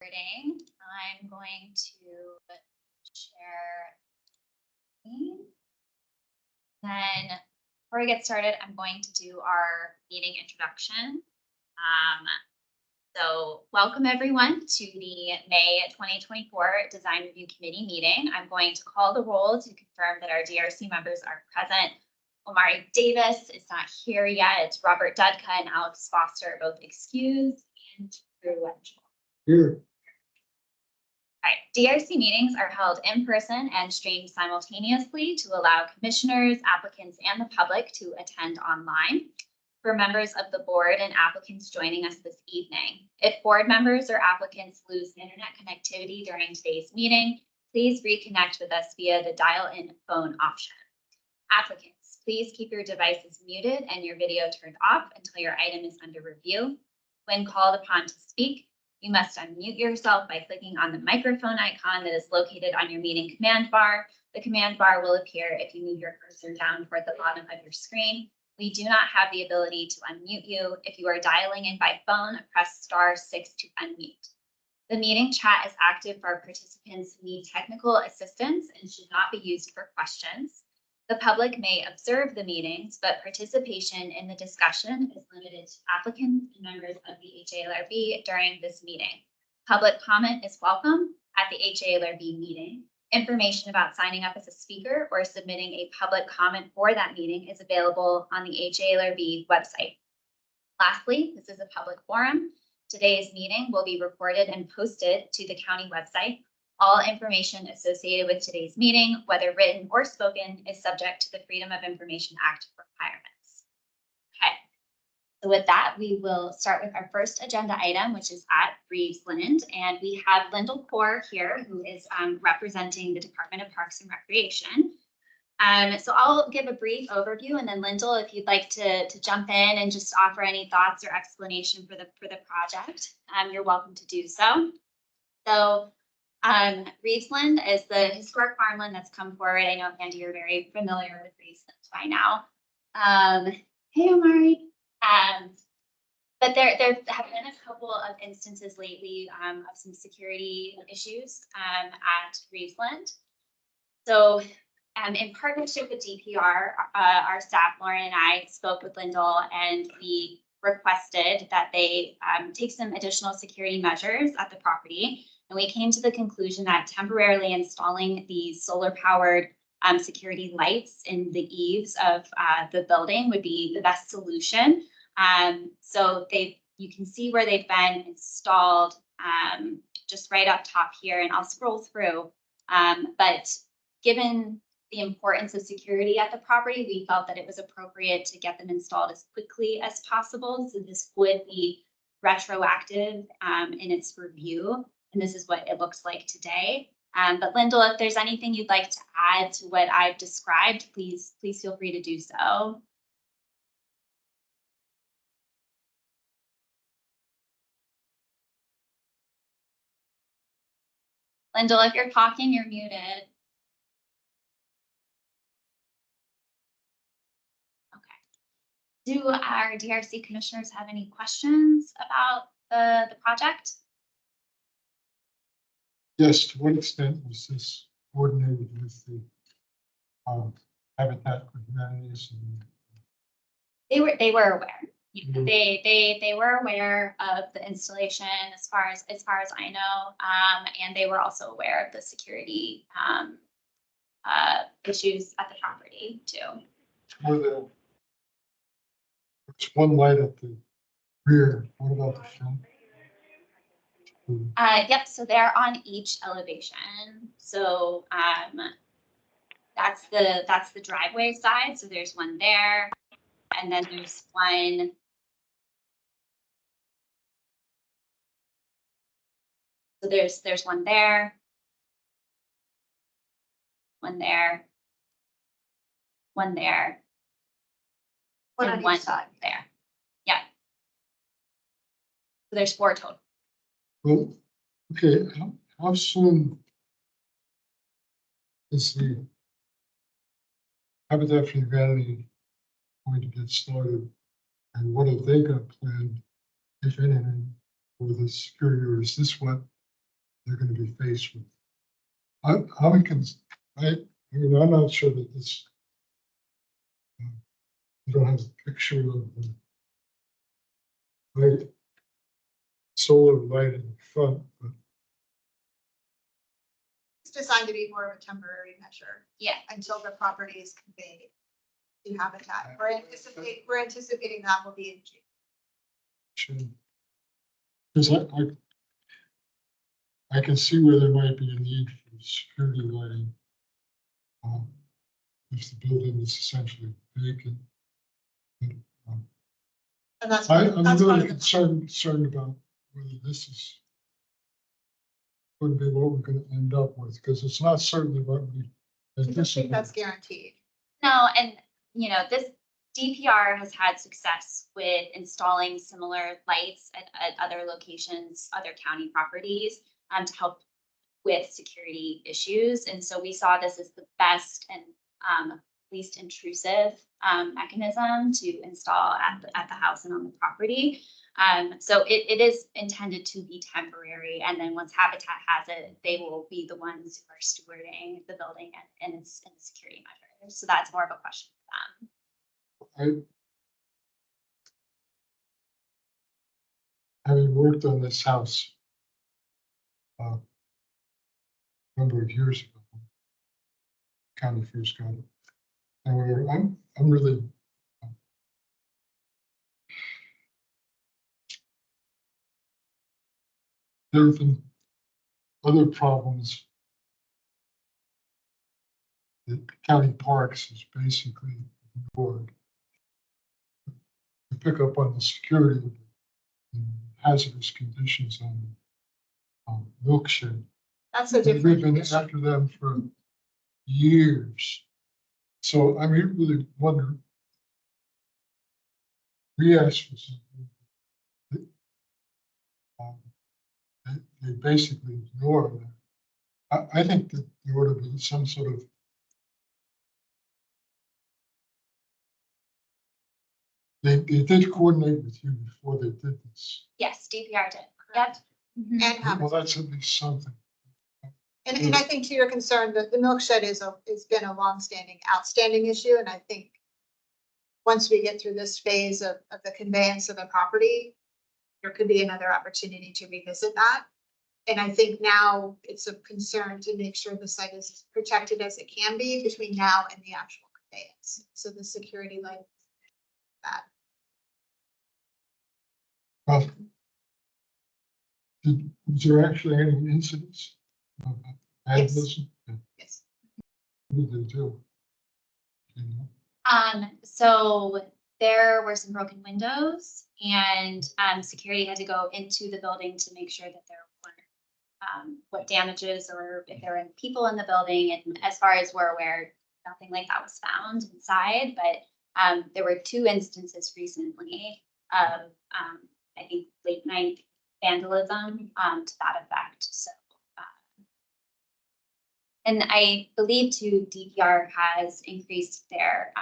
recording. I'm going to share. Then before we get started, I'm going to do our meeting introduction. So welcome everyone to the May 2024 Design Review Committee meeting. I'm going to call the roll to confirm that our DRC members are present. Omari Davis is not here yet. Robert Dudka and Alex Foster are both excused, and Drew Wenchel. Here. All right, DRC meetings are held in person and streamed simultaneously to allow commissioners, applicants, and the public to attend online. For members of the board and applicants joining us this evening, if board members or applicants lose internet connectivity during today's meeting, please reconnect with us via the dial-in phone option. Applicants, please keep your devices muted and your video turned off until your item is under review. When called upon to speak, you must unmute yourself by clicking on the microphone icon that is located on your meeting command bar. The command bar will appear if you move your cursor down toward the bottom of your screen. We do not have the ability to unmute you. If you are dialing in by phone, press *6 to unmute. The meeting chat is active for participants who need technical assistance and should not be used for questions. The public may observe the meetings, but participation in the discussion is limited to applicants and members of the HALRB during this meeting. Public comment is welcome at the HALRB meeting. Information about signing up as a speaker or submitting a public comment for that meeting is available on the HALRB website. Lastly, this is a public forum. Today's meeting will be recorded and posted to the county website. All information associated with today's meeting, whether written or spoken, is subject to the Freedom of Information Act requirements. Okay, so with that, we will start with our first agenda item, which is at Reeves-Lind, and we have Lyndall Kaur here, who is representing the Department of Parks and Recreation. So I'll give a brief overview, and then Lyndall, if you'd like to jump in and just offer any thoughts or explanation for the project, you're welcome to do so. So Reeves-Lind is the historic farmland that's come forward. I know, Andy, you're very familiar with Reeves-Lind by now. Hey, Omari. But there have been a couple of instances lately of some security issues at Reeves-Lind. So in partnership with DPR, our staff, Lauren and I, spoke with Lyndall, and we requested that they take some additional security measures at the property. And we came to the conclusion that temporarily installing these solar-powered security lights in the eaves of the building would be the best solution. So you can see where they've been installed just right up top here, and I'll scroll through. But given the importance of security at the property, we felt that it was appropriate to get them installed as quickly as possible. So this would be retroactive in its review. And this is what it looks like today. But Lyndall, if there's anything you'd like to add to what I've described, please feel free to do so. Lyndall, if you're talking, you're muted. Okay. Do our DRC commissioners have any questions about the project? Yes, to what extent was this coordinated with the Habitat for Humanity? They were aware. Mm-hmm. They were aware of the installation as far as I know, and they were also aware of the security issues at the property too. There's one light at the rear. What about the front? Yep, so they're on each elevation. So that's the driveway side. So there's one there, and then there's one. So there's one there, one there, one there, and one there. Yeah. So there's 4 total. Well, okay, how soon is the Habitat for Humanity going to get started, and what have they got planned, if anything, for the security, or is this what they're gonna be faced with. How we can, I mean, I'm not sure that this, you don't have a picture of the light, solar light in the front, but It's designed to be more of a temporary measure Yeah, until the property is conveyed to habitat. We're anticipating that will be in June. because I can see where there might be a need for security lighting. If the building is essentially vacant. But, And that's. I'm that's part really of the- concerned about whether this is going to be what we're going to end up with, because it's not certainly what we I don't think anticipate. that's guaranteed. no, and this DPR has had success with installing similar lights at other locations, other county properties, to help with security issues. And so we saw this as the best and least intrusive mechanism to install at the house and on the property. So it is intended to be temporary, and then once Habitat has it, they will be the ones who are stewarding the building and its security measures. So that's more of a question for them. Having worked on this house a number of years ago, county first got it. However, I'm really there have been other problems that county parks is basically ignored. To pick up on the security and hazardous conditions on the milkshake. That's a We've different been issue. after them for years. So I really wonder. We asked for something. They basically ignore that. I think that there ought to be some sort of they did coordinate with you before they did this. Yes, DPR did. Yep. Mhm. And Well, habitat. that's at least something. And I think to your concern that the milk shed has been a longstanding, outstanding issue. And I think once we get through this phase of the conveyance of the property, there could be another opportunity to revisit that. And I think now it's a concern to make sure the site is as protected as it can be between now and the actual conveyance. So the security light, that. Was there actually any incidents of Yes. vandalism? Yes. What did they do? You know? So there were some broken windows, and security had to go into the building to make sure that there weren't what damages or if there were people in the building. And as far as we're aware, nothing like that was found inside. But there were 2 instances recently of I think late night vandalism to that effect. So. And I believe too, DPR has increased their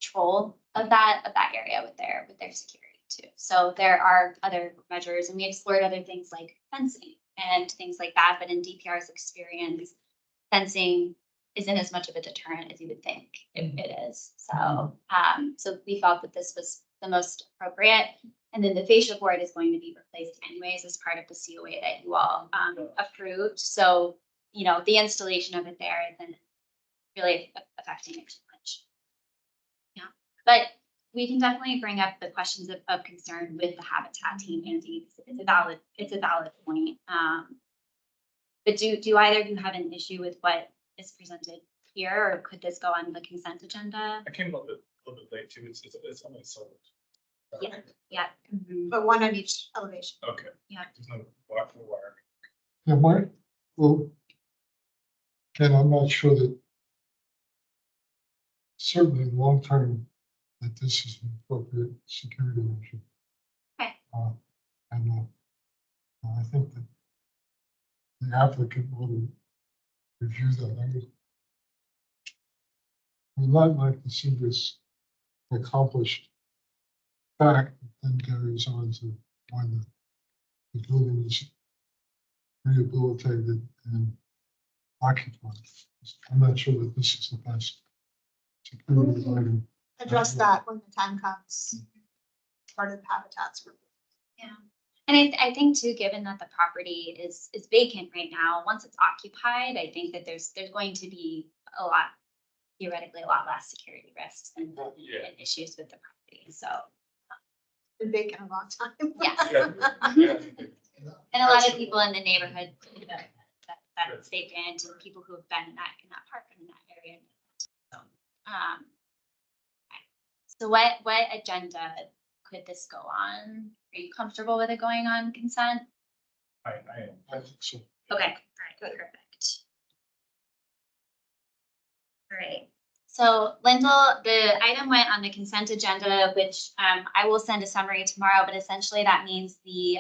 control of that area with their security too. So there are other measures, and we explored other things like fencing and things like that. But in DPR's experience, fencing isn't as much of a deterrent as you would think it is. So so we felt that this was the most appropriate. And then the fascia board is going to be replaced anyways as part of the COA that you all approved. So the installation of it there isn't really affecting it too much. Yeah, but we can definitely bring up the questions of concern with the Habitat team, Andy. It's a valid point. But do either of you have an issue with what is presented here, or could this go on the consent agenda? I came a little bit late too. It's on my side. Yeah. But one on each elevation. Okay. Yeah. There's no wire. Yeah, well, and I'm not sure that certainly long term that this is an appropriate security measure. Okay. And I think that the applicant will review that. I would not like to see this accomplished fact that then carries on to when the building is rehabilitated and occupied. I'm not sure that this is the best security item. Address that when the time comes. Part of the habitats. Yeah. And I think too, given that the property is vacant right now, once it's occupied, I think that there's going to be theoretically a lot less security risks and issues with the property. So Been vacant a long time. yeah. And a lot of people in the neighborhood that's vacant and people who have been in that park and in that area. So, so what agenda could this go on? Are you comfortable with it going on consent? I am. I think so. Okay, all right, perfect. All right, so Lyndall, the item went on the consent agenda, which I will send a summary tomorrow, but essentially that means the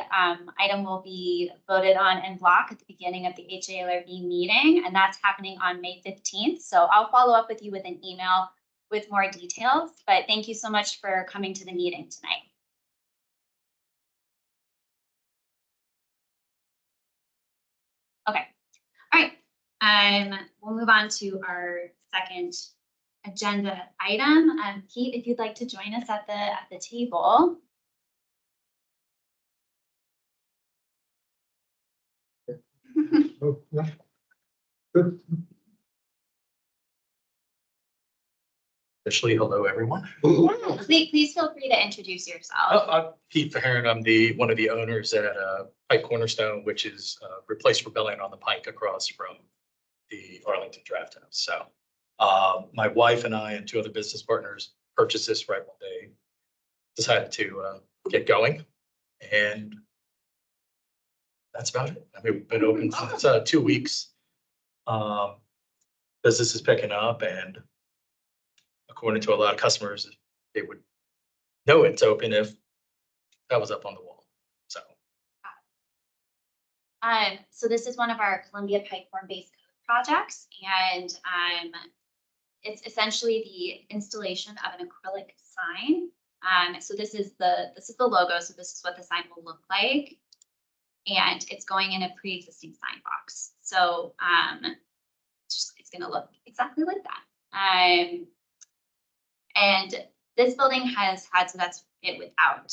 item will be voted on en bloc at the beginning of the HALRB meeting, and that's happening on May 15th. So I'll follow up with you with an email with more details, but thank you so much for coming to the meeting tonight. Okay, all right. We'll move on to our second agenda item. Pete, if you'd like to join us at the table. Oh, yeah. Good. Officially, hello, everyone. Please feel free to introduce yourself. I'm Pete Faharan. I'm one of the owners at Pike Cornerstone, which is replaced Rebellion on the Pike across from the Arlington Draft House. So my wife and I and two other business partners purchased this right when they decided to get going. And that's about it. I mean, we've been open since 2 weeks. Business is picking up, and according to a lot of customers, they would know it's open if that was up on the wall. So. So this is one of our Columbia Pike form-based code projects, and it's essentially the installation of an acrylic sign. So this is the logo. So this is what the sign will look like, and it's going in a pre-existing sign box. So it's going to look exactly like that. And this building has had, so that's it without.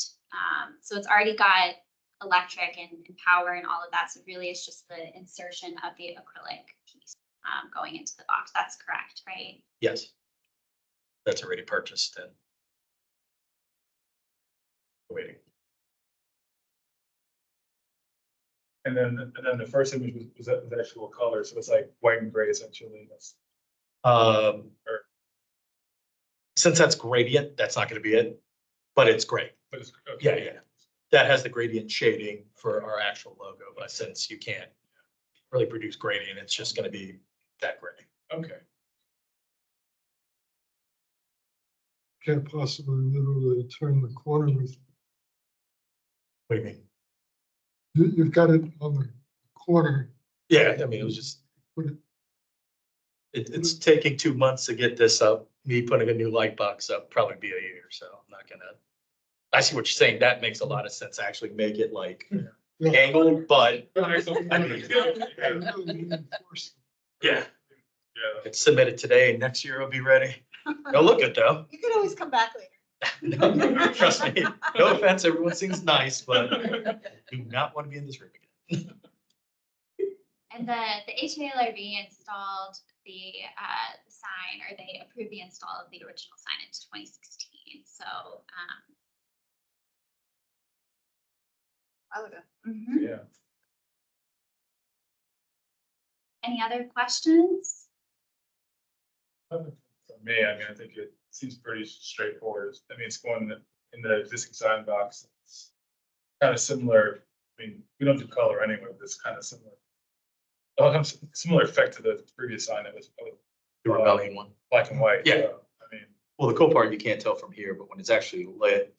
So it's already got electric and power and all of that. So really it's just the insertion of the acrylic piece going into the box. That's correct, right? Yes, that's already purchased and waiting. And then the first image was the actual color, so it's like white and gray essentially. That's Since that's gradient, that's not going to be it, but it's great. but it's Yeah, okay. yeah. That has the gradient shading for our actual logo, but since you can't really produce gradient, it's just going to be that gray. Okay. Can't possibly literally turn the corner with, What do you mean? you've got it on the corner. Yeah, I mean, it was just, Put it, it's taking 2 months to get this up. Me putting a new light box up probably be a year, so I'm not gonna. I see what you're saying. That makes a lot of sense. Actually make it like yeah. angled, but Yeah. yeah, Yeah. it's submitted today and next year it'll be ready. It'll look good though. You can always come back later. No, trust me. No offense, everyone seems nice, but do not want to be in this room again. And the HALRB installed the sign, or they approved the install of the original sign in 2016. So I would have. Yeah. Any other questions? For me, I mean, I think it seems pretty straightforward. I mean, it's going in the existing sign box. It's kind of similar. I mean, we don't do color anyway, but it's kind of similar. Similar effect to the previous sign that was The Rebellion one. black and white. Yeah. So, I mean, Well, the cool part, you can't tell from here, but when it's actually lit,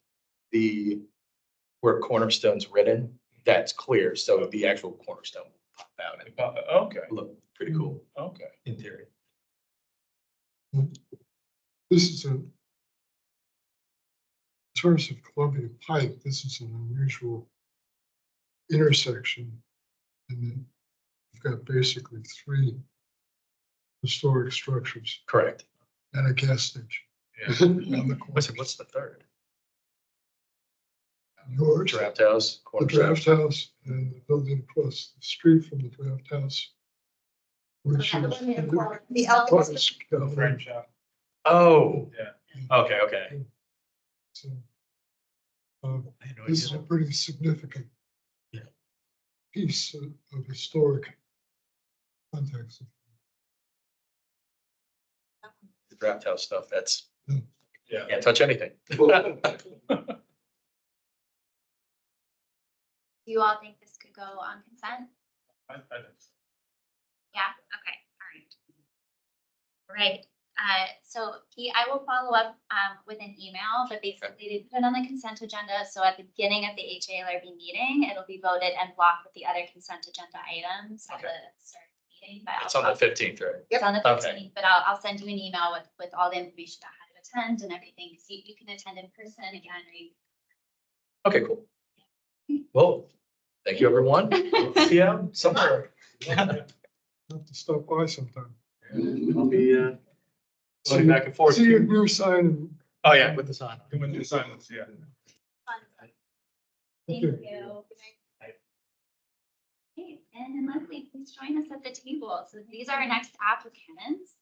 where Cornerstone's written, that's clear. So the actual cornerstone will pop out and okay, look pretty cool okay. in theory. This is in terms of Columbia Pike, this is an unusual intersection in you've got basically 3 historic structures Correct. and a gas station. Yeah. On the corner. What's the third? Yours, Draft house. the cornerstone. draft house and the building across the street from the draft house. Which Yeah, is. The Elks. Plus, The frame shop. Oh, Yeah. okay. So, I had no this is a idea. pretty significant Yeah. piece of historic context. The draft house stuff, that's, Yeah. can't touch anything. Do you all think this could go on consent? I think so. Yeah, okay, all right. So Pete, I will follow up with an email, but basically they put it on the consent agenda. So at the beginning of the HALRB meeting, it'll be voted and blocked with the other consent agenda items at Okay. the start of the meeting. But It's on the 15th, right? It's on the Okay. 15th, but I'll send you an email with all the information about how to attend and everything. So you can attend in person again, or you. Okay, cool. Well, thank you, everyone. See you somewhere. Have to stop by sometime. I'll be, going back and forth. See your new sign. Oh, yeah, with the sign on. Doing the silence, yeah. Thank Okay. you. Okay, and then Leslie, please join us at the table. So these are our next applicants.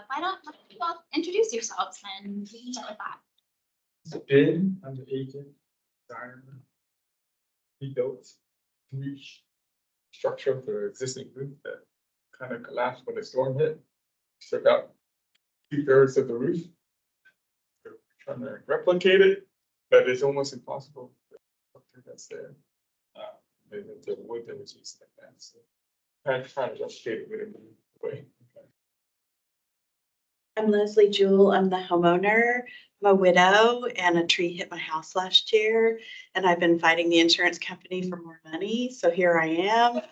Why don't you all introduce yourselves and we can start with that. Ben, I'm the agent, designer. He built 3 structure of the existing roof that kind of collapsed when the storm hit. Took out 2/3 of the roof. We're trying to replicate it, but it's almost impossible. The structure that's there. The wood that was used like that, so. Trying to replicate it with a new way. I'm Leslie Jewell. I'm the homeowner. I'm a widow and a tree hit my house last year. And I've been fighting the insurance company for more money. So here I am.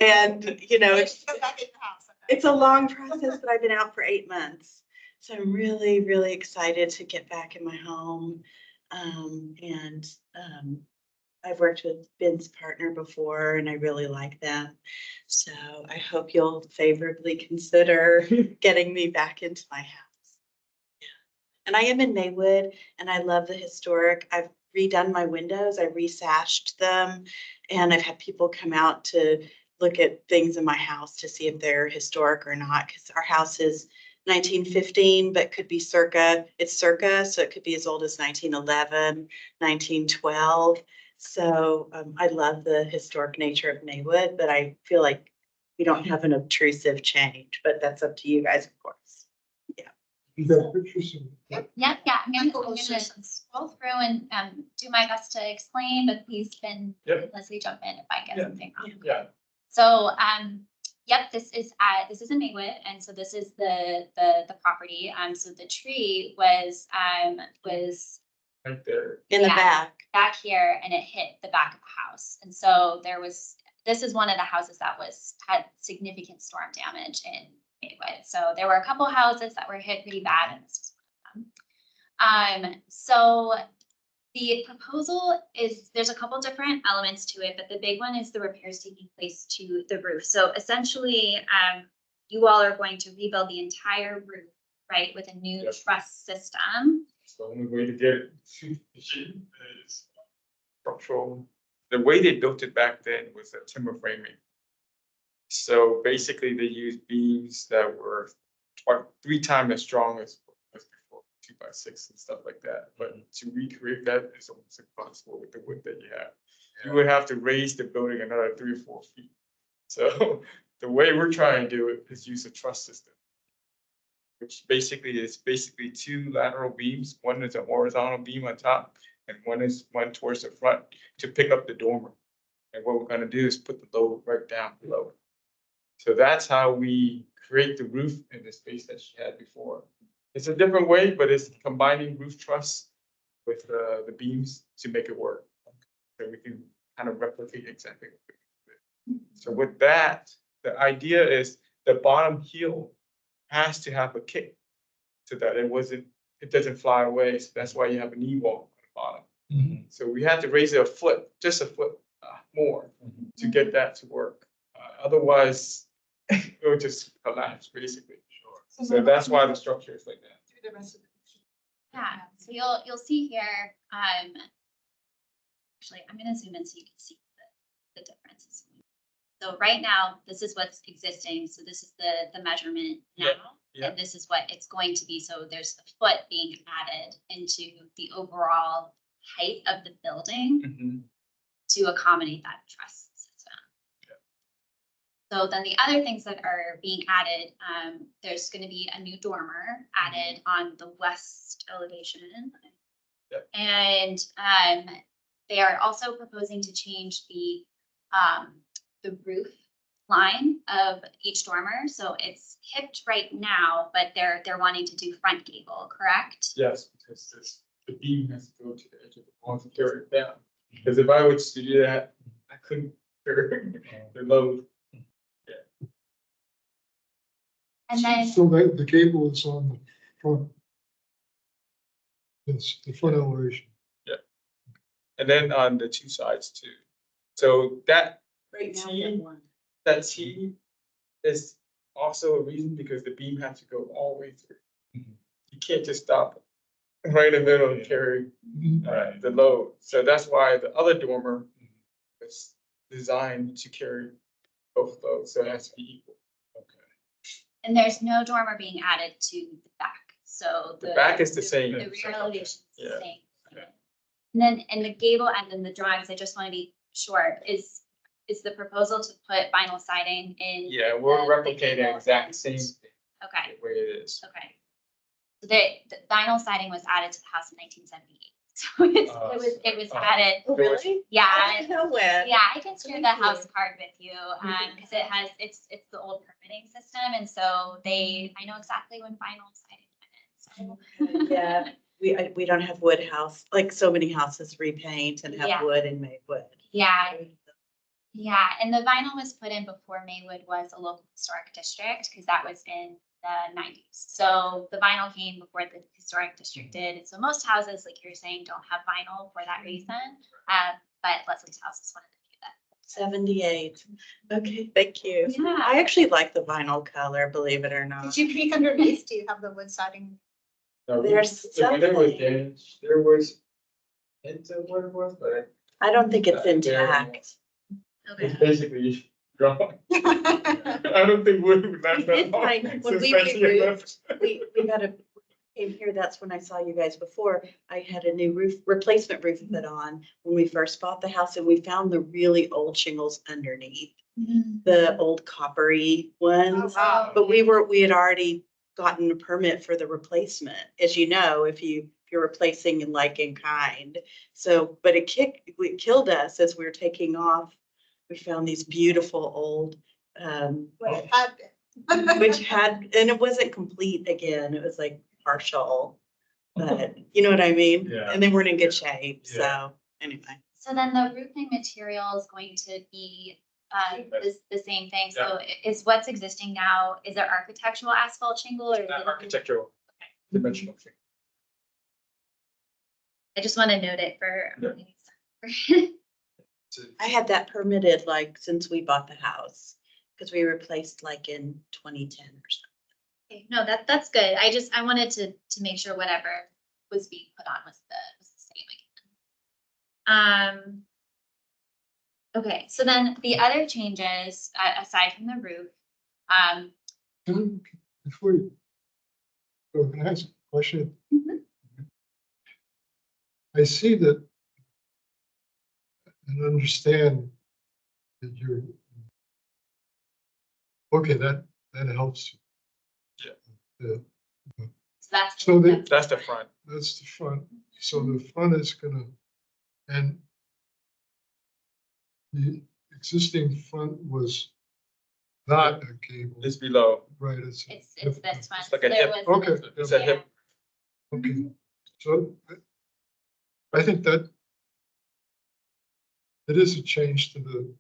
And you know, Go back in your house. it's a long process, but I've been out for 8 months. So I'm really, really excited to get back in my home. I've worked with Ben's partner before and I really like them. So I hope you'll favorably consider getting me back into my house. Yeah. And I am in Maywood and I love the historic. I've redone my windows. I resashed them and I've had people come out to look at things in my house to see if they're historic or not. Because our house is 1915, but could be it's circa, so it could be as old as 1911, 1912. So I love the historic nature of Maywood, but I feel like we don't have an obtrusive change, but that's up to you guys, of course. You got pictures of it? Yeah, I'm gonna scroll through and do my best to explain, but please can Yep. Leslie jump in if I get Yeah. something wrong. Yeah. So, yep, this is in Maywood, and so this is the property. So the tree was Right there. In the Yeah. back. back here and it hit the back of the house. And so this is one of the houses that had significant storm damage in Maywood. So there were a couple houses that were hit pretty bad and this was one of them. So the proposal there's a couple different elements to it, but the big one is the repairs taking place to the roof. So essentially, you all are going to rebuild the entire roof, right, with a new Yep. truss system. It's the only way to get it to the sheet is structural. The way they built it back then was a timber framing. So basically they used beams that were 3 times as strong as before, 2x6 and stuff like that. But to recreate that is almost impossible with the wood that you have. You would have to raise the building another 3 or 4 feet. So the way we're trying to do it is use a truss system, which basically is 2 lateral beams. One is a horizontal beam on top and one towards the front to pick up the dormer. And what we're gonna do is put the load right down below. So that's how we create the roof in the space that she had before. It's a different way, but it's combining roof truss with the beams to make it work. So we can kind of replicate exactly what we did. So with that, the idea is the bottom heel has to have a kick to that. It doesn't fly away. So that's why you have a knee wall on the bottom. Mhm. So we had to raise it a foot, just a foot more to get that to work. Otherwise, it would just collapse basically. So that's why the structure is like that. Through the rest of the. Yeah, so you'll see here, actually, I'm gonna zoom in so you can see the differences. So right now, this is what's existing. So this is the measurement now. Yeah. And this is what it's going to be. So there's a foot being added into the overall height of the building Mhm. to accommodate that truss system. So then the other things that are being added, there's going to be a new dormer added on the west elevation. Yep. And they are also proposing to change the roof line of each dormer. So it's hipped right now, but they're wanting to do front gable, correct? Yes, because the beam has to go to the edge of the wall to carry it down. Because if I was to do that, I couldn't carry the load. And then, So that the gable is on the front. It's the front elevation. And then on the two sides too. So that Right now, T- we have one. that T is also a reason because the beam has to go all the way through. You can't just stop right in the middle and carry the load. So that's why the other dormer was designed to carry both loads. So it has to be equal. and there's no dormer being added to the back. So The back is the same. The rear elevation is the Yeah. same. Yeah. And then in the gable end and the drawings, I just want to be sure, is the proposal to put vinyl siding in? Yeah, we're the replicating gable exact end? same Okay, way it is. okay. So the vinyl siding was added to the house in 1978. So it was added, Oh, really? yeah. I didn't know when. Yeah, I can share the Thank you. house card with you, because it's the old permitting system, and so I know exactly when vinyl siding went in, so. Yeah, we don't have wood house, like so many houses repaint and have Yeah. wood and make wood. Yeah, yeah, and the vinyl was put in before Maywood was a local historic district, because that was in the 90s. So the vinyl came before the historic district did, and so most houses, like you're saying, don't have vinyl for that reason. But Leslie's houses wanted to do that. 78. Okay, thank you. Yeah. I actually like the vinyl color, believe it or not. Did you peek underneath? Do you have the wood siding? No, There's when there was something. damage, there was hints of what it was, but I don't think it's Very intact. Okay. it's basically gone. I don't think wood would last We that did long. find- when since we 1911. We had came here, that's when I saw you guys before. I had a new replacement roof put on when we first bought the house, and we found the really old shingles underneath, the old coppery ones. Oh, wow. But we had already gotten a permit for the replacement, as you know, if you're replacing in kind. So, but it killed us as we were taking off. We found these beautiful old, What it had been. which had, and it wasn't complete again, it was like partial, but you know what I mean? Yeah. And they weren't in good shape, Yeah. so anyway. So then the roofing material is going to be the same thing. So is what's existing now, is it architectural asphalt shingle or? is it- Architectural dimensional thing. I just want to note it for. I had that permitted like since we bought the house, because we replaced like in 2010 or something. Okay, no, that's good. I wanted to make sure whatever was being put on was the same again. Okay, so then the other changes, aside from the roof, Before you, can I ask a question? Mhm. I see that and understand that you're, okay, that helps. Yeah. Yeah, so that's. So the- That's the front. that's the front. So the front is gonna, and the existing front was not a gable, It's below. right? It's this one. It's like a There hip. was- Okay. It's a Yeah. hip. Okay, so I think that it is a change to the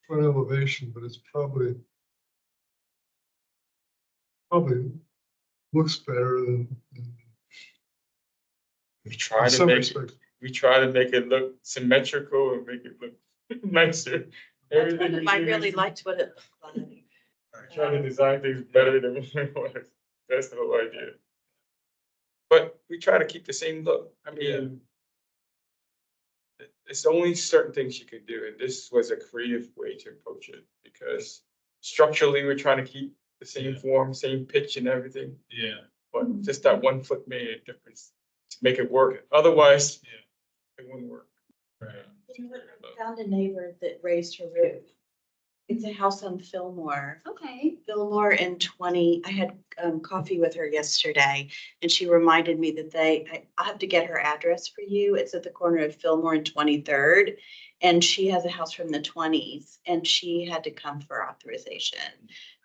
front elevation, but it's probably looks better than. We In try to some make, respects. we try to make it look symmetrical and make it look nicer. Everything we I do really is- liked what it looked like. Trying to design things better than it was. That's the whole idea. But we try to keep the same look. I mean, it's only certain things you can do, and this was a creative way to approach it because structurally, we're trying to keep the same form, same pitch and everything. Yeah. But just that one foot made a difference to make it work. Otherwise, it wouldn't work. Right. I found a neighbor that raised her roof. It's a house on Fillmore. Okay. Fillmore in 20, I had coffee with her yesterday and she reminded me that I'll have to get her address for you. It's at the corner of Fillmore and 23rd. And she has a house from the 20s and she had to come for authorization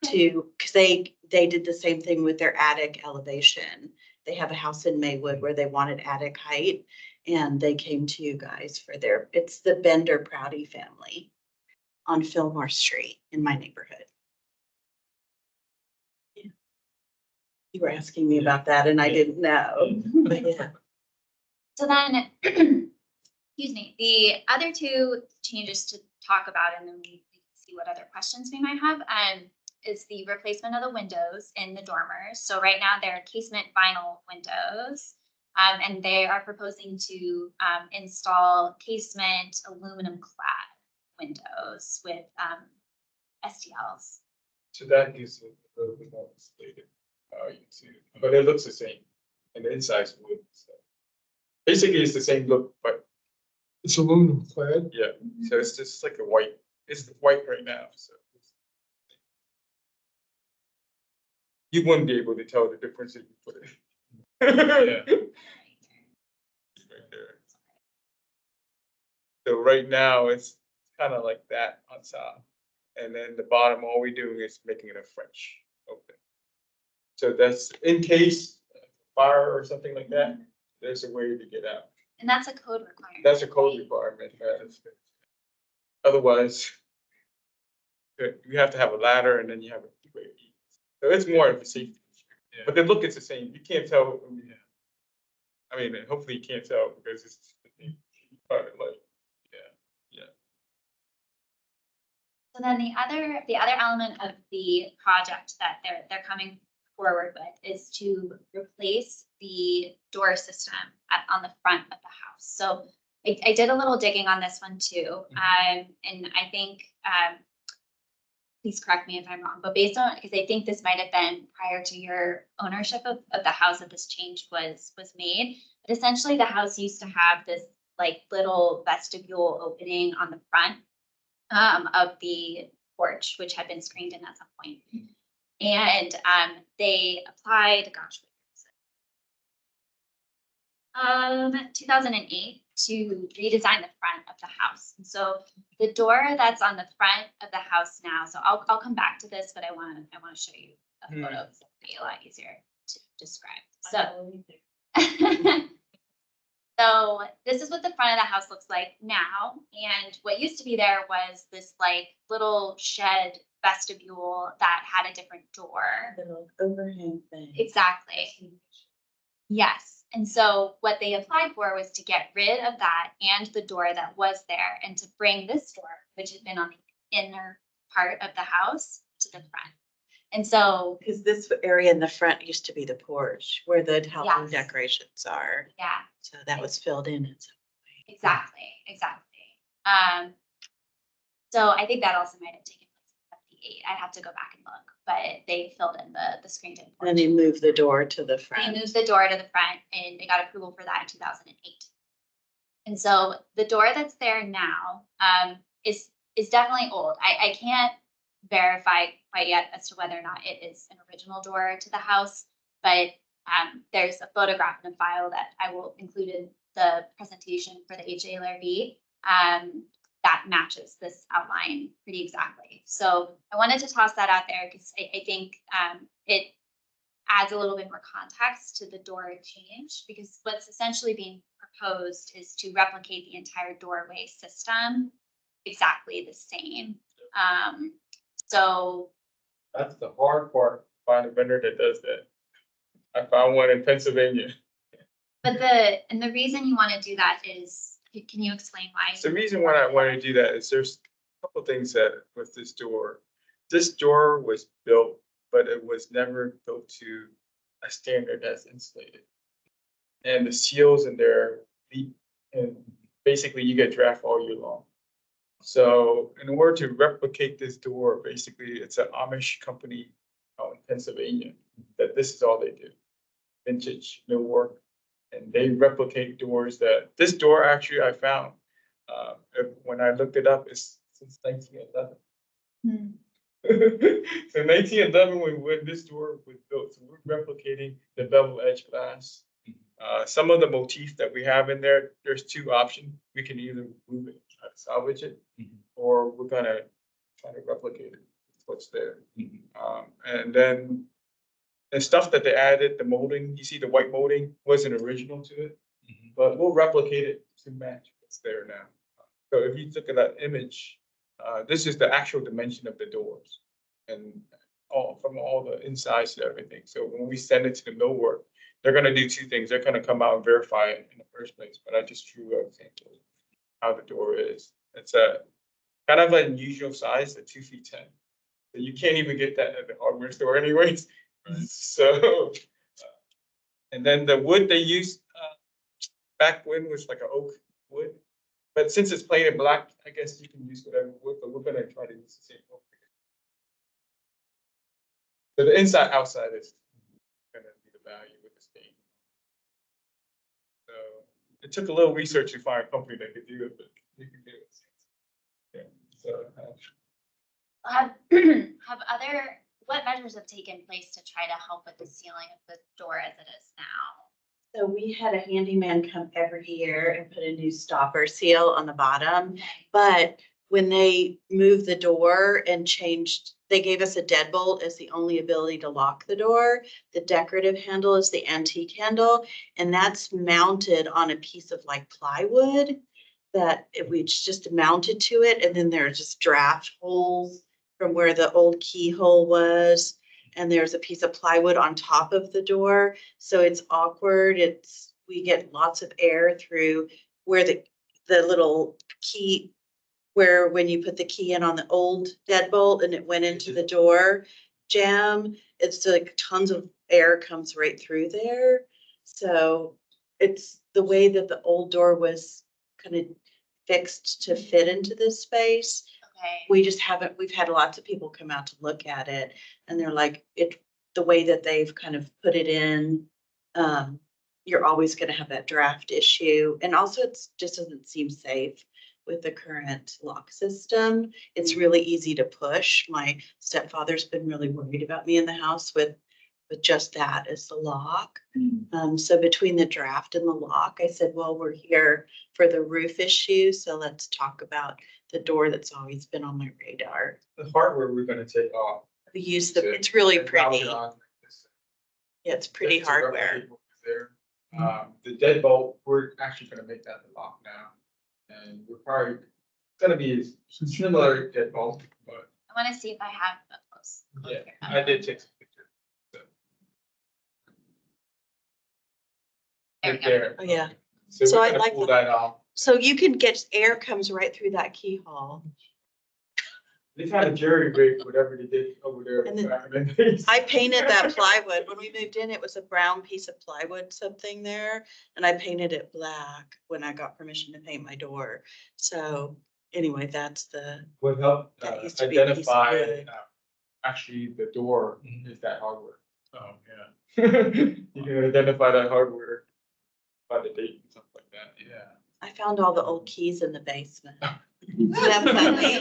because they did the same thing with their attic elevation. They have a house in Maywood where they wanted attic height and they came to you guys for it's the Bender Prouty family on Fillmore Street in my neighborhood. Yeah. You were asking me about that and I didn't know, but yeah. So then, excuse me, the other two changes to talk about, and then we can see what other questions we might have, is the replacement of the windows in the dormers. So right now they're casement vinyl windows, and they are proposing to install casement aluminum clad windows with STLs. So that gives it a little bit more stated. You can see it, but it looks the same, and the inside's wood. So basically, it's the same look, but It's aluminum clad. yeah. So it's just like a white. It's white right now, so you wouldn't be able to tell the difference if you put it. Yeah. Right there. So right now, it's kind of like that on top. And then the bottom, all we do is making it a French open. So that's in case fire or something like that, there's a way to get out. And that's a code requirement. That's a code requirement. Otherwise, you have to have a ladder and then you have a way. So it's more of a safety. Yeah. But the look is the same. You can't tell. Yeah. I mean, hopefully you can't tell because it's part of like, So then the other element of the project that they're coming forward with is to replace the door system on the front of the house. So I did a little digging on this one too. And I think, please correct me if I'm wrong, but based on, because I think this might have been prior to your ownership of the house that this change was made. But essentially the house used to have this like little vestibule opening on the front of the porch, which had been screened in at some point. And they applied, gosh, 2008 to redesign the front of the house. And so the door that's on the front of the house now, so I'll come back to this, but I want to show you a photo. So it'll be a lot easier to describe. So so this is what the front of the house looks like now. And what used to be there was this like little shed vestibule that had a different door. Little overhang thing. Exactly. Yes. And so what they applied for was to get rid of that and the door that was there and to bring this door, which had been on the inner part of the house, to the front. And so, Because this area in the front used to be the porch where the Halloween Yes. decorations are. yeah, So that was filled in. exactly. So I think that also might have taken place in 78. I'd have to go back and look, but they filled in the screened in porch. And they moved the door to the They front. moved the door to the front and they got approval for that in 2008. And so the door that's there now is definitely old. I can't verify quite yet as to whether or not it is an original door to the house, but there's a photograph in a file that I will include in the presentation for the HALRB that matches this outline pretty exactly. So I wanted to toss that out there because I think it adds a little bit more context to the door change, because what's essentially being proposed is to replicate the entire doorway system exactly the same. So that's the hard part. Find a vendor that does that. I found one in Pennsylvania. But the reason you want to do that is, can you explain why? The reason why I want to do that is there's a couple things that with this door. This door was built, but it was never built to a standard that's insulated. And the seals in there leak, and basically you get draft all year long. So in order to replicate this door, basically it's an Amish company out in Pennsylvania that this is all they do. Vintage millwork. And they replicate doors that, this door actually I found, when I looked it up, it's since 1911. So 1911, when this door was built, so we're replicating the bevel edge glass. Some of the motif that we have in there, there's two options. We can either move it, try to salvage it, or we're gonna try to replicate it, what's there. And then the stuff that they added, the molding, you see the white molding wasn't original to it, but we'll replicate it to match what's there now. So if you look at that image, this is the actual dimension of the doors and from all the insides to everything. So when we send it to the millwork, they're gonna do two things. They're gonna come out and verify it in the first place, but I just drew an example of how the door is. It's a kind of an unusual size at 2 feet 10. So you can't even get that at the hardware store anyways. So, and then the wood they used back when was like an oak wood, but since it's plain and black, I guess you can use whatever wood, but we're gonna try to use the same oak. So the inside outside is gonna be the value with the stain. So it took a little research to find a company that could do it, but you can do it. Yeah. So What measures have taken place to try to help with the sealing of the door as it is now? So we had a handyman come every year and put a new stopper seal on the bottom. But when they moved the door and changed, they gave us a deadbolt as the only ability to lock the door. The decorative handle is the antique handle, and that's mounted on a piece of like plywood that we just mounted to it. And then there's just draft holes from where the old keyhole was. And there's a piece of plywood on top of the door. So it's awkward. We get lots of air through where the little key, where when you put the key in on the old deadbolt and it went into the door jamb, it's like tons of air comes right through there. So it's the way that the old door was kind of fixed to fit into this space. Okay. We've had lots of people come out to look at it and they're like, the way that they've kind of put it in, you're always gonna have that draft issue. And also it just doesn't seem safe with the current lock system. It's really easy to push. My stepfather's been really worried about me in the house with just that as the lock. So between the draft and the lock, I said, well, we're here for the roof issue. So let's talk about the door that's always been on my radar. the hardware we're gonna take off. We use it's really and mount pretty. it on like this. Yeah, it's pretty Just to hardware. replicate what was there. The deadbolt, we're actually gonna make that the lock now. And we're probably gonna be similar deadbolt, but I want to see if I have a close. yeah, I did take some pictures. There we Right go. there. Oh, yeah. So So we're I gonna like pull that. that off. So you can get air comes right through that keyhole. They've had a jury rig, whatever they did over there. And then back in the days. I painted that plywood. When we moved in, it was a brown piece of plywood, something there. And I painted it black when I got permission to paint my door. So anyway, that's the, What helped That used to be a piece of identify, wood. actually, the door is that hardware. Oh, yeah, You can identify that hardware by the date and stuff like that. yeah. I found all the old keys in the basement. Isn't that funny?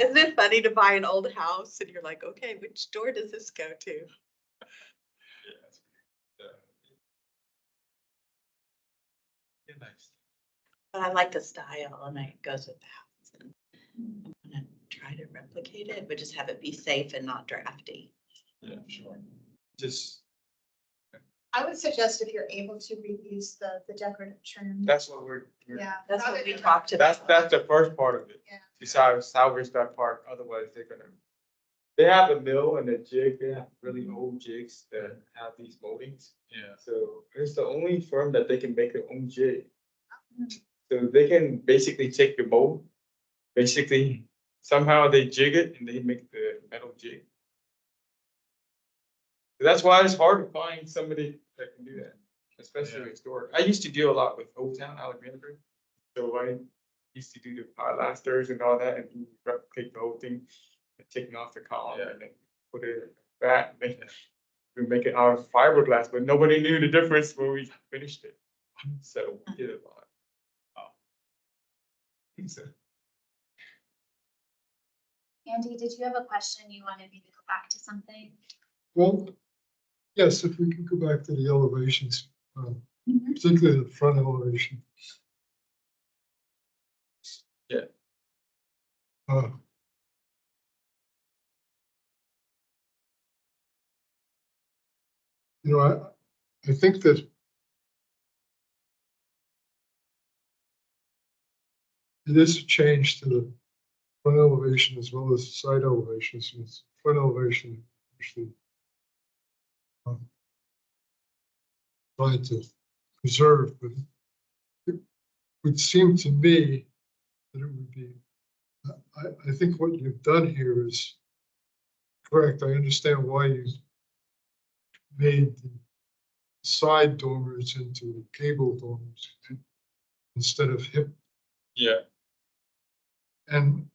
Isn't it funny to buy an old house and you're like, okay, which door does this go to? Yeah, that's good. Yeah, nice. But I like the style and it goes with the house. And I'm gonna try to replicate it, but just have it be safe and not drafty. Yeah, sure. Just, I would suggest if you're able to reuse the decorative trim. that's what we're. Yeah. That's rather what we than- talked about. That's the first part of it. Yeah. Besides salvage that part, otherwise they're gonna They have a mill and a jig, they have really old jigs that have these moldings. Yeah. So it's the only firm that they can make their own jig. So they can basically take the mold, basically somehow they jig it and they make the metal jig. That's why it's hard to find somebody that can do that, especially Yeah. historic. I used to deal a lot with Old Town Alexandria. So I used to do the pilasters and all that and replicate the whole thing, taking off the column Yeah. and then put it back, we make it out of fiberglass, but nobody knew the difference when we finished it. So we did a lot. So, Andy, did you have a question? You wanted me to go back to something? Well, yes, if we could go back to the elevations, Mhm. particularly the front elevation. Yeah. Uh, You know, I think that it is a change to the front elevation as well as the side elevations. And it's front elevation actually trying to preserve, but it would seem to me that it would be, I think what you've done here is correct. I understand why you made the side dormers into cable dormers instead of hip. yeah, And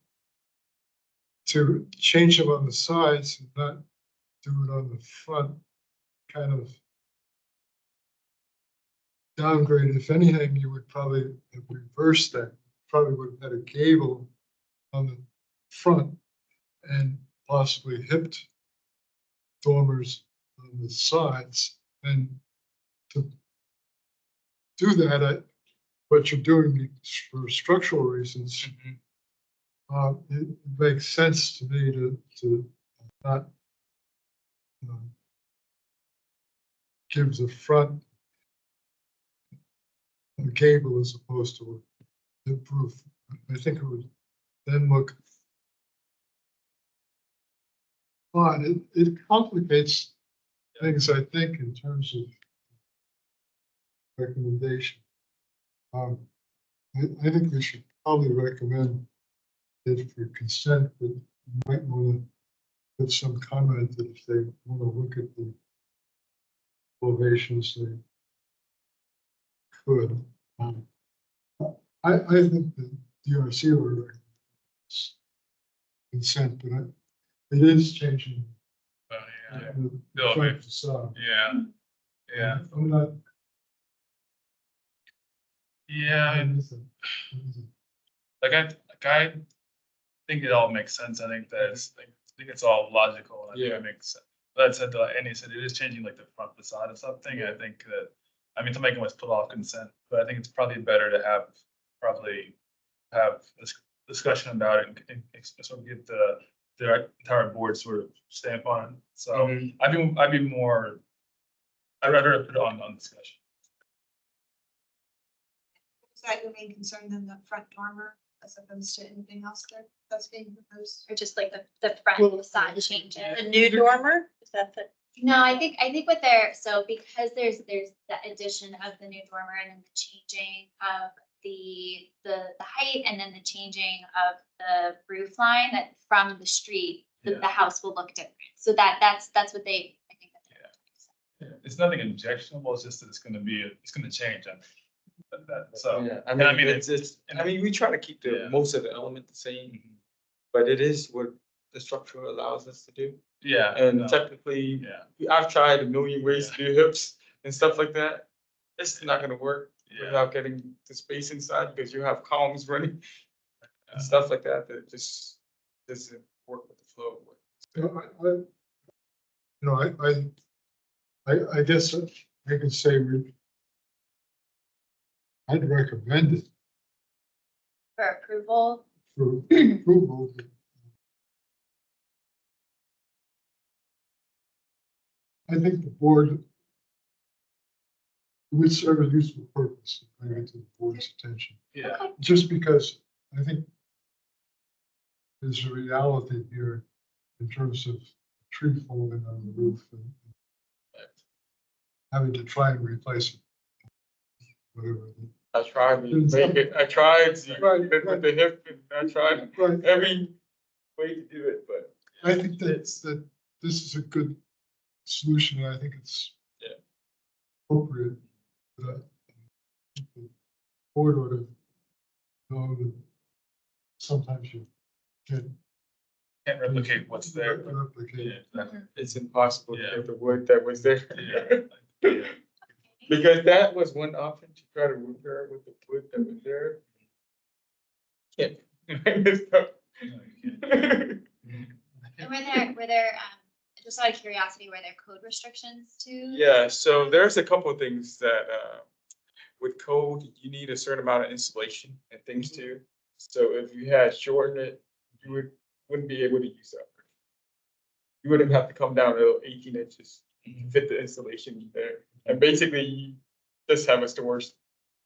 to change them on the sides and not do it on the front, kind of downgrade. If anything, you would probably have reversed that. Probably would have had a gable on the front and possibly hipped dormers on the sides. And to do that, what you're doing for structural reasons, it makes sense to me to not give the front a gable as opposed to a roof. I think it would then look odd. It complicates things, I think, in terms of recommendation. I think we should probably recommend it for consent, but you might want to put some comment that if they want to look at the elevations, they could. I think the DRC would recommend consent, but it is changing Yeah. the No, front facade. Yeah. Yeah. I'm not. Yeah. I mean, I think it all makes sense. I think it's all logical. And I think it makes sense. That said, like Andy said, it is changing like the front facade of something. I think that, I mean, to make them was put off consent, but I think it's probably better to have this discussion about it and sort of get the entire board sort of stamp on it. So I'd rather put it on discussion. Is that your main concern than the front dormer as opposed to anything else that's being proposed? Or just like the front facade changes? A new dormer, is that the? No, I think what so because there's the addition of the new dormer and then the changing of the height and then the changing of the roof line, that from the street, the house will look different. So that's what they, I think. It's nothing objectionable. It's just that it's going to change. So yeah, I mean, we try to keep most of the element the same, but it is what the structure allows us to do. Yeah. And technically, I've tried a million ways to do hips and stuff like that. It's not gonna work without getting the space inside because you have columns running and stuff like that that just doesn't work with the flow. I guess I could say I'd recommend it For approval. for approval. I think the board would serve a useful purpose to bring it to the board's attention. Yeah. Just because I think there's a reality here in terms of tree falling on the roof and having to try and replace it. Whatever. I tried to make it, I tried to Right, with the hip, and I tried Right. every way to do it, but I think that this is a good solution, and I think it's Yeah. appropriate. that the board ought to know that sometimes you can't Can't replicate what's there. but- replicate. Yeah, exactly. it's impossible to Yeah. get the wood that was there. Yeah. Yeah. Because that was one option to try to repair with the wood that was there. Can't. No, you can't. And were there, just out of curiosity, were there code restrictions too? Yeah, so there's a couple of things that, with code, you need a certain amount of insulation and things too. So if you had shortened it, you wouldn't be able to use that. You wouldn't have to come down to 18 inches to fit the insulation there. And basically, you just have a storage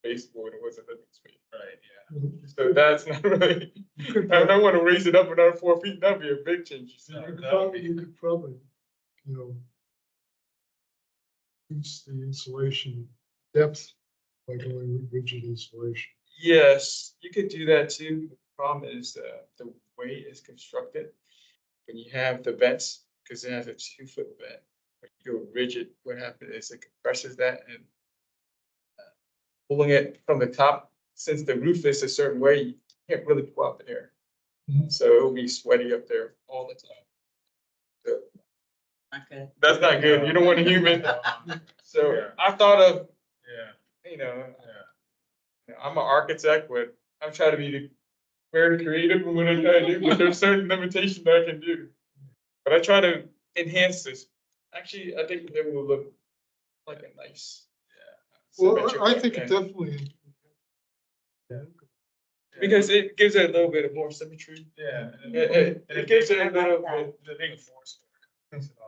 space for it, it wasn't a living space. Right, yeah. So that's not really, You could I don't want to raise it up another 4 feet, that'd be a big change. you could probably, you know, reduce the insulation depth by going with rigid insulation. Yes, you could do that too. The problem is the way it's constructed. When you have the vents, because it has a 2-foot vent, when you go rigid, what happens is it compresses that and pulling it from the top, since the roof is a certain way, you can't really pull out the air. Mhm. So it'll be sweaty up there all the time. So Okay. that's not good. You don't want a human. So Yeah. I thought of, Yeah, you know, yeah. I'm an architect, but I'm trying to be very creative in what I try to do, but there's certain limitations that I can do. But I try to enhance this. Actually, I think it will look like a nice. Well, symmetrical I think it thing. definitely. Because it gives it a little bit of more symmetry. Yeah. It gives it a little bit, The big force.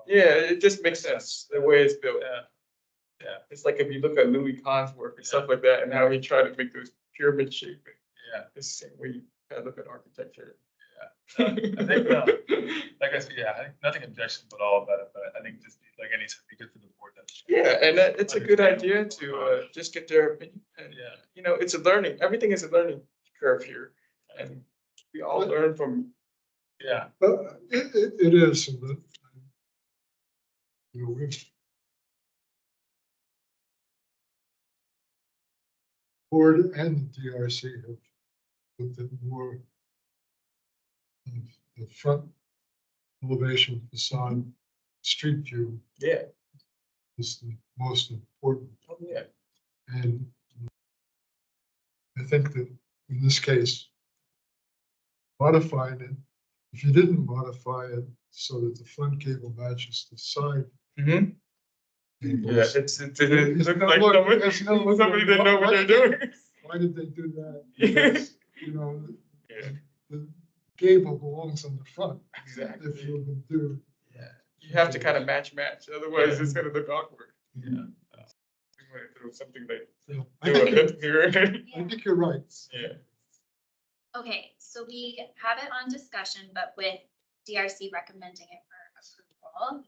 yeah, it just makes sense, the way it's built. Yeah. Yeah, It's like if you look at Louis Kahn's work and stuff like that, and how he tried to make those pyramid shape. yeah. It's the same way you kind of look at architecture. I think, like I said, yeah, I think nothing objectionable at all about it, but I think just like any, said, be good for the board. Yeah, and it's a good idea to just get their opinion. And, Yeah. you know, it's a learning, everything is a learning curve here. And we all learn from, Yeah, But it is, and that, you know, we've board and the DRC have looked at more of the front elevation facade, street view yeah. is the most important. Oh, yeah. And I think that in this case, modifying it, if you didn't modify it so that the front gable matches the side Mm-hmm. Yeah, gables, it looks It's like gonna look- somebody, it's gonna look somebody like- didn't know what they're doing. why did they do that? Because, you know, Yeah, the gable belongs on the front. If exactly. you're gonna do, Yeah, you have to kind of match, otherwise it's gonna look awkward. yeah. You want to throw something like, you know, do a bit here. I think you're right. Yeah. Okay, so we have it on discussion, but with DRC recommending it for approval.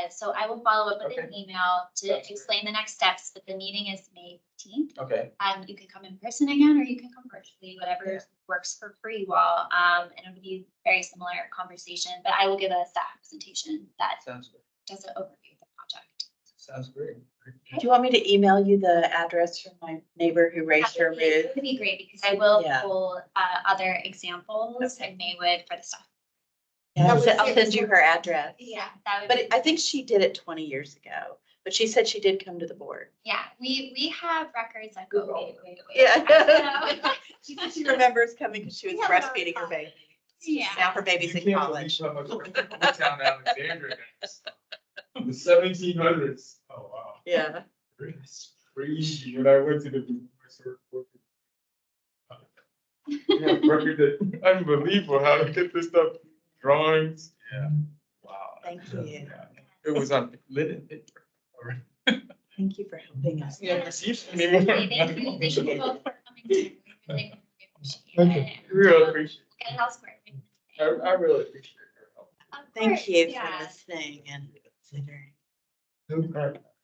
So I will follow up with an Okay. email to Sounds good. explain the next steps, but the meeting is May 15th. Okay. You can come in person again, or you can come virtually, whatever works for you all. And it'll be very similar conversation, but I will give a staff presentation that Sounds good. does an overview of the project. Sounds great. Do you want me to email you the address from my neighbor who raised her That roof? would be great, because I will Yeah. pull other examples Okay. and Maywood for the stuff. Yeah, That was I'll it. send you her address. Yeah, that would. But I think she did it 20 years ago, but she said she did come to the board. Yeah, we have records that go way, way, way. Yeah. back, so. She said she remembers coming because she was Yeah. breastfeeding her baby. Yeah. Now her baby's in college. Town Alexandria is. The 1700s. Oh, wow. Yeah. It's crazy when I went to the. Yeah, record that, unbelievable how to get this stuff, drawings. Yeah. Wow. Thank you. Yeah. It was on linen paper. Thank you for helping us. You never see it anymore. Thank you both for coming to. Really Thank you. appreciate it. Really appreciate Get it elsewhere. it. I really appreciate your help. Of Thank course, you for yeah. listening and considering.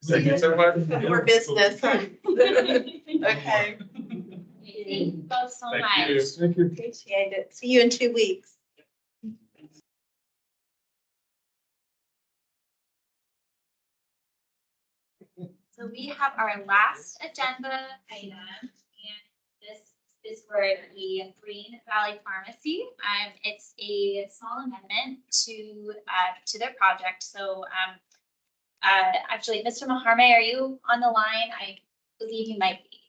Thank you so much. More business, huh? Okay. Thank you both so Thank much. you. Thank you. Appreciate it. See you in 2 weeks. So we have our last agenda item, and this is for the Green Valley Pharmacy. It's a small amendment to their project. So actually, Mr. Maharme, are you on the line? I believe you might be.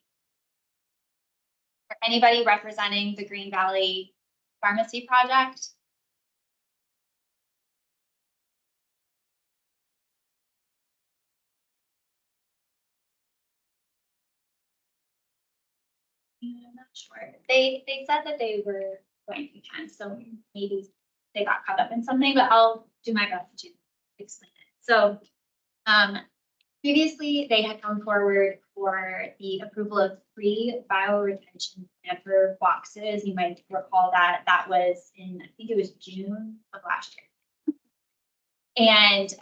Or anybody representing the Green Valley Pharmacy project? I'm not sure. They said that they were going to attend, so maybe they got caught up in something, but I'll do my best to explain it. So previously, they had come forward for the approval of 3 bioretention planter boxes. You might recall that that was in, I think it was June of last year. And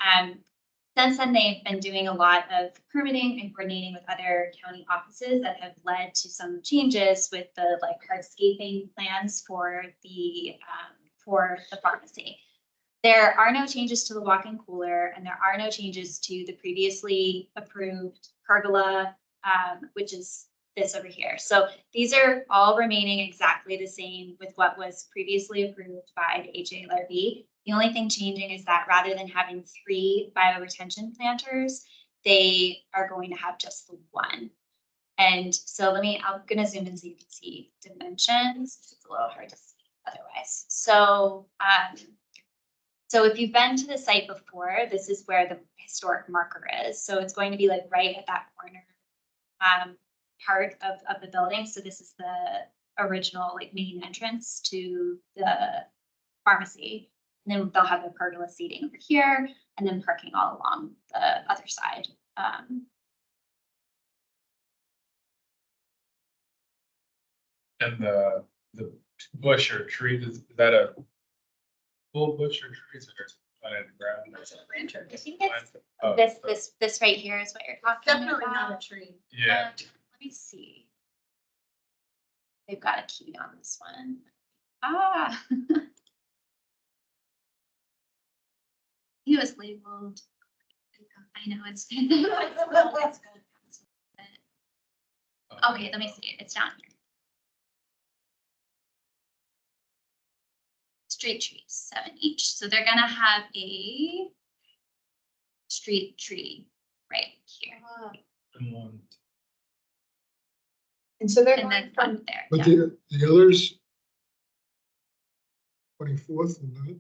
since then, they've been doing a lot of permitting and coordinating with other county offices that have led to some changes with the hardscaping plans for the pharmacy. There are no changes to the walk-in cooler, and there are no changes to the previously approved pergola, which is this over here. So these are all remaining exactly the same with what was previously approved by the HALRB. The only thing changing is that rather than having 3 bioretention planters, they are going to have just the 1. And so I'm gonna zoom in so you can see dimensions. It's a little hard to see otherwise. So, so if you've been to the site before, this is where the historic marker is. So it's going to be like right at that corner part of the building. So this is the original main entrance to the pharmacy. And then they'll have the pergola seating over here and then parking all along the other side. And the bush or tree, is that a full bush or trees that are planted in the ground? I think it's Oh, this right here is what you're talking Definitely about. not a tree. Yeah, Let me see. They've got a key on this one. Ah. It was labeled. I know it's. Okay, let me see. It's down here. Street trees, 7 each. So they're gonna have a street tree right here. And so they're And going then from, from there. But Yeah. the others, 24th and that,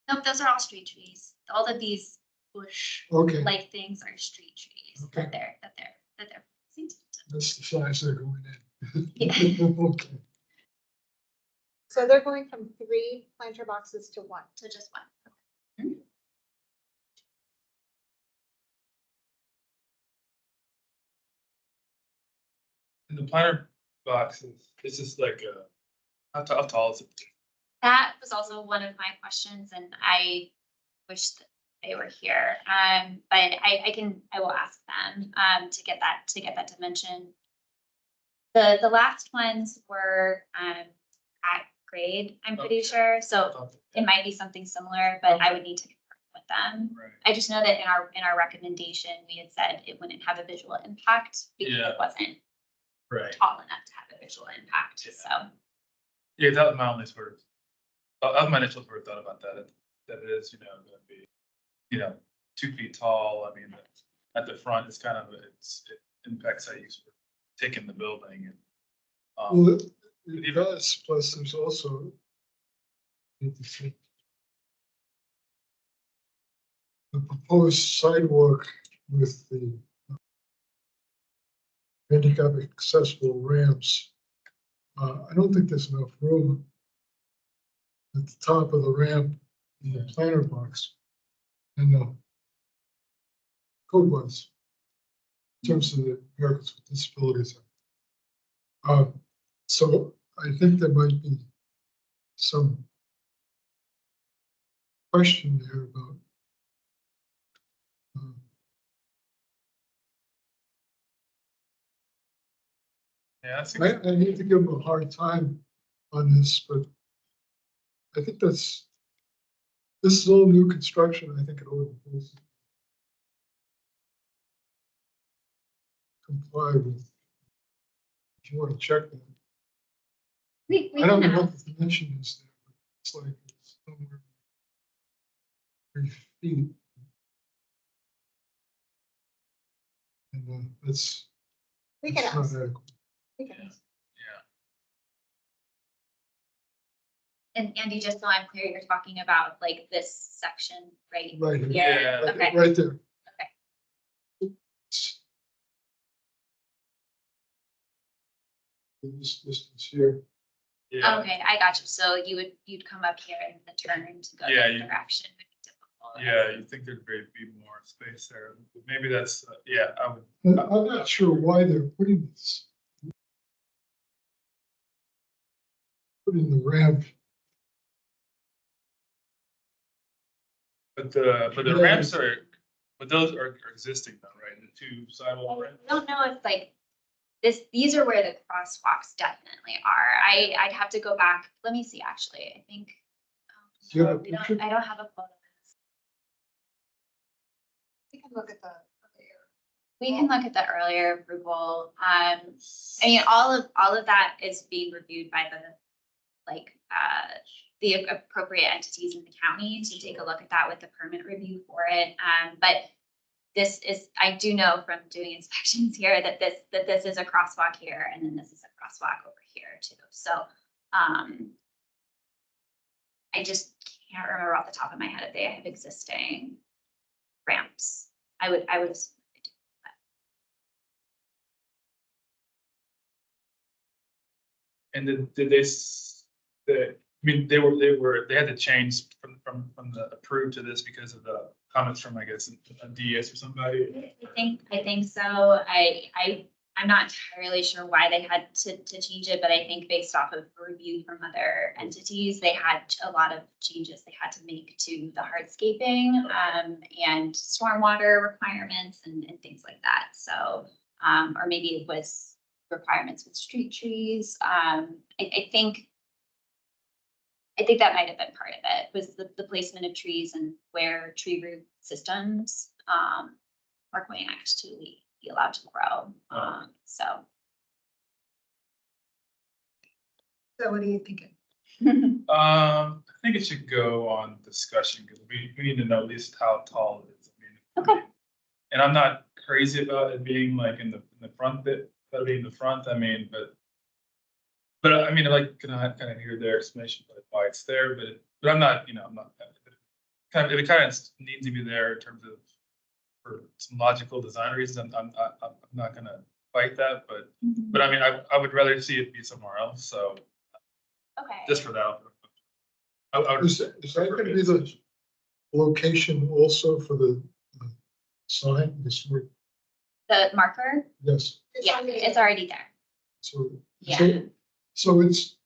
Nope, those are all street trees. All of these bush okay, like things are street trees Okay. that they're. that's the size they're going in. Yeah. Okay. so they're going from 3 planter boxes to 1. So just one. and the planter boxes, it's just like how tall is it? That was also one of my questions, and I wish that they were here. But I will ask them to get that dimension. The last ones were at grade, I'm pretty sure. So it might be something similar, but I would need to confirm with them. Right. I just know that in our recommendation, we had said it wouldn't have a visual impact because Yeah. it wasn't Right. tall enough to have a visual impact. Yeah. So Yeah, that was my only sort of, that was my initial sort of thought about that, that it is, gonna be, 2 feet tall. I mean, at the front, it's kind of, it impacts how you sort of take in the building and. Well, it does, plus there's also the proposed sidewalk with the handicap accessible ramps. I don't think there's enough room at the top of the ramp in the planter box and the code ones in terms of the Americans with Disabilities. So I think there might be some question there about Yeah, that's. I need to give them a hard time on this, but I think this is all new construction. I think it all comply with, if you want to check that. We I don't can know what ask. the dimension is there, but it's like it's somewhere 3 feet. And that's We can that's not ask. adequate. We can ask. And Andy, just so I'm clear, you're talking about like this section, right? Right here. Yeah. Right, Okay. right there. This distance here. Yeah, Okay, I got you. So you'd come up here and the turn to go Yeah, that you- direction would be difficult. yeah, you think there'd be more space there. Maybe that's, yeah, I would, I'm not sure why they're putting this. Putting the ramp. but the Yeah. ramps are, but those are existing though, right? The two sidewalk I ramps. don't know if like these are where the crosswalks definitely are. I'd have to go back. Let me see, actually, I think. Do you have a we don't- picture? I don't have a photo. We can look at the. We can look at the earlier approval. I mean, all of that is being reviewed by the appropriate entities in the county to take a look at that with the permit review for it. But this is, I do know from doing inspections here that this is a crosswalk here, and then this is a crosswalk over here too. So, I just can't remember off the top of my head if they have existing ramps. I would assume they do. And did they, I mean, they had to change from the approved to this because of the comments from, I guess, a DS or somebody. I think so. I'm not entirely sure why they had to change it, but I think based off of review from other entities, they had a lot of changes they had to make to the hardscaping, and stormwater requirements and things like that. So, or maybe it was requirements with street trees. I think that might have been part of it, was the placement of trees and where tree root systems are going to actually be allowed to grow. So. So what are you thinking? I think it should go on discussion because we need to know at least how tall it is. I mean, Okay. and I'm not crazy about it being like in the front bit, that being the front. I mean, but I mean, like, can I kind of hear their explanation for why it's there, but I'm not, I'm not. It kind of needs to be there in terms of for some logical design reasons. I'm not gonna fight that, but I mean, I would rather see it be somewhere else. So Okay. just for that, I would. Is that going to be the location also for the sign? This would, The marker, yes. yeah, it's already there. So, Yeah. so it's,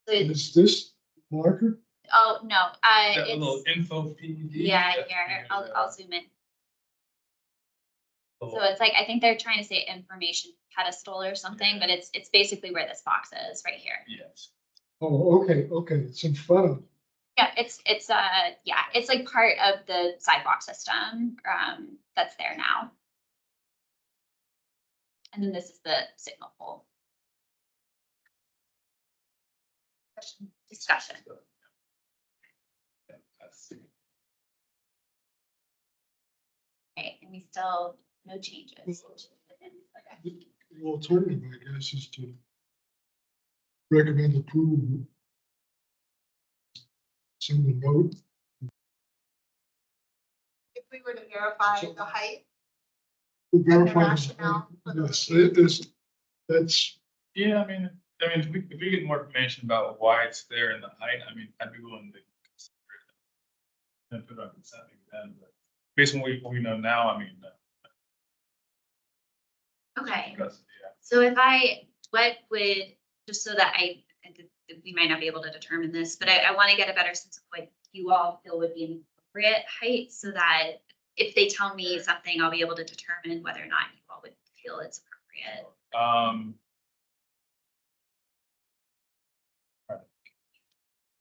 is this marker? Oh, no, That little it's, info PED. yeah, here, I'll zoom in. So it's like, I think they're trying to say information pedestal or something, but it's basically where this box is, right here. Yes. Oh, okay, it's in front of. Yeah, it's yeah, it's like part of the sidewalk system, that's there now. And then this is the signal pole. Discussion. Right, and we still, no changes. The alternative, I guess, is to recommend approval. Send the note. If we were to verify the height, Verify the- rationale for the- Yes, that's, Yeah, I mean, if we get more information about why it's there in the height, I mean, I'd be willing to consider it. And put it on consent maybe then, but based on what we know now, I mean. Okay, Because, yeah. so what would, just so that I we might not be able to determine this, but I want to get a better sense of what you all feel would be an appropriate height so that if they tell me something, I'll be able to determine whether or not you all would feel it's appropriate.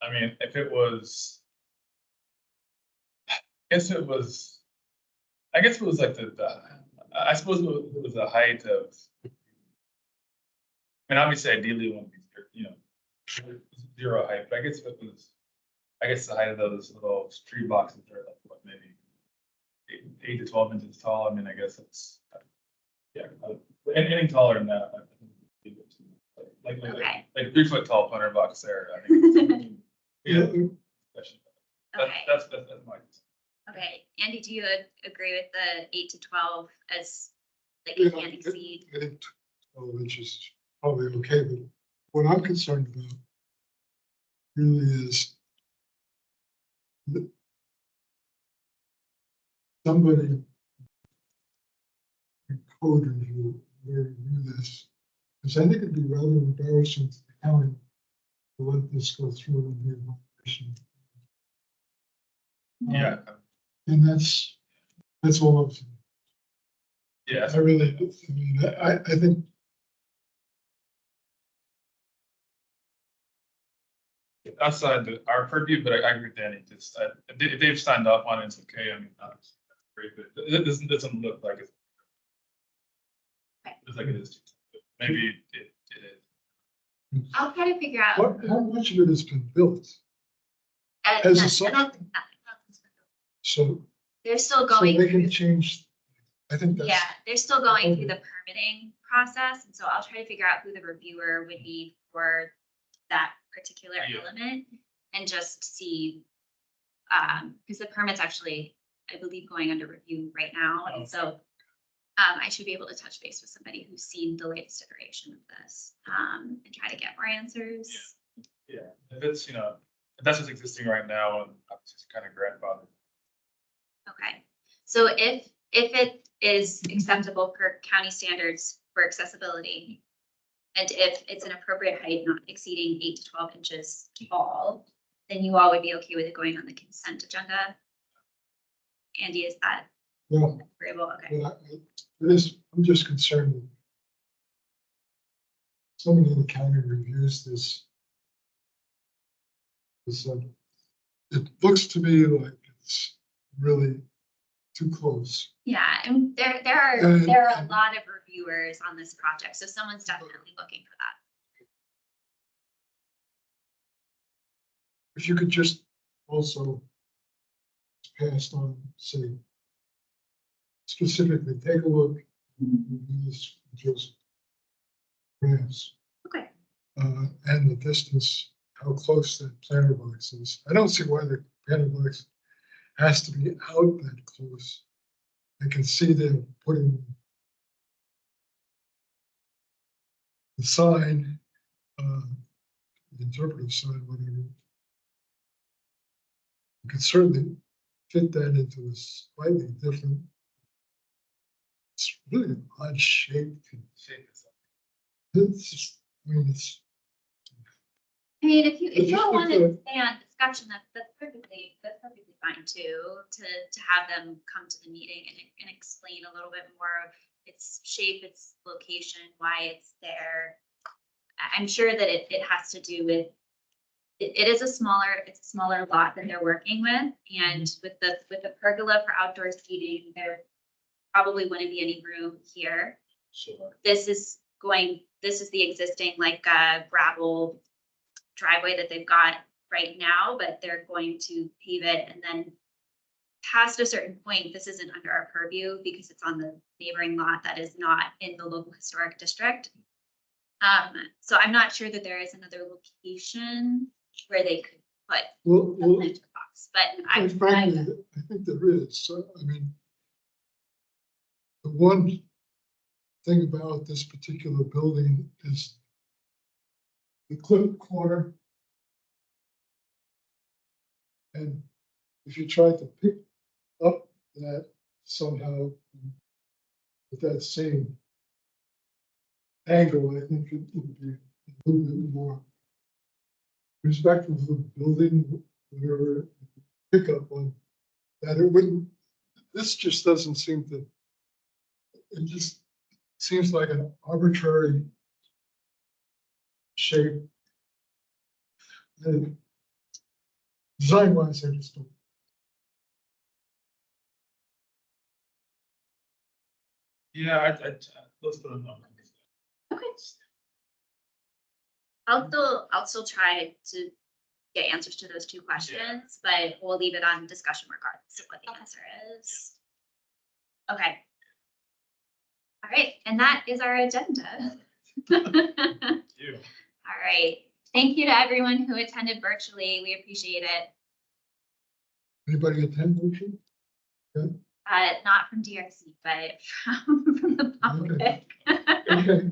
I mean, if it was, I guess it was like I suppose it was the height of, I mean, obviously ideally it wouldn't be, zero height, but I guess if it was, the height of those little tree boxes are like, what, maybe 8 to 12 inches tall. I mean, I guess it's, anything taller than that. I think Okay. like 3 foot tall punter box there. I think. Yeah, That's my. Okay, Andy, do you agree with the 8 to 12 as like Yeah, it can't exceed? I think 12 inches is probably okay, but what I'm concerned about really is that somebody, a code review, will review this, because I think it'd be rather embarrassing to the county to let this go through and be a violation. Yeah. And that's all I'm saying. Yeah. I really, I mean, I think Outside our purview, but I agree with Danny. Just if they've signed up on it, it's okay. I mean, that's great, but it doesn't look like it's. Okay. It's like it is. Maybe it is. I'll try to figure out. how much of it has been built? as a site. Nothing's been built. So, They're still so going. they can through- change, I think that's. Yeah, they're still going through the permitting process, and so I'll try to figure out who the reviewer would be for that particular Yeah. element and just see. Because the permit's actually, I believe, going under review right now, and so I should be able to touch base with somebody who's seen the latest iteration of this and try to get more answers. Yeah, if it's, if that's what's existing right now, and obviously it's kind of grandfathered. Okay, so if it is acceptable per county standards for accessibility, and if it's an appropriate height not exceeding 8 to 12 inches tall, then you all would be okay with it going on the consent agenda? Andy, is that Yeah, agreeable? Okay. but I'm just concerned that somebody in the county reviews this. It looks to me like it's really too close. Yeah, and there are And- a lot of reviewers on this project, so someone's definitely looking for that. If you could just also pass on, say, specifically, take a look, review this, just graphs, Okay. and the distance, how close that planter box is. I don't see why the planter box has to be out that close. I can see them putting the sign, the interpretive sign, whatever. You could certainly fit that into a slightly different. It's really an odd shape. It's just, I mean, it's. I mean, if you It's just all like want to the- stay on discussion, that's perfectly fine too, to have them come to the meeting and explain a little bit more of its shape, its location, why it's there. I'm sure that it has to do with, it is a smaller lot that they're working with, and with the pergola for outdoor seating, there probably wouldn't be any room here. Sure. This is the existing like gravel driveway that they've got right now, but they're going to pave it, and then past a certain point, this isn't under our purview because it's on the neighboring lot that is not in the local historic district. So I'm not sure that there is another location where they could put Well, a planter box, but quite frankly, I think there is. So, I mean, the one thing about this particular building is the clip corner. And if you try to pick up that somehow with that same angle, I think it would be a little bit more respect of the building, whatever, pick up on that it wouldn't, this just doesn't seem to, it just seems like an arbitrary shape. The design wise, I just don't. Yeah, let's put a number. Okay. I'll still try to get answers to those two questions, but we'll leave it on discussion regardless of what the answer is. Okay. All right, and that is our agenda. You. All right, thank you to everyone who attended virtually. We appreciate it. Anybody attend virtually? Not from DRC, but from the public. Okay.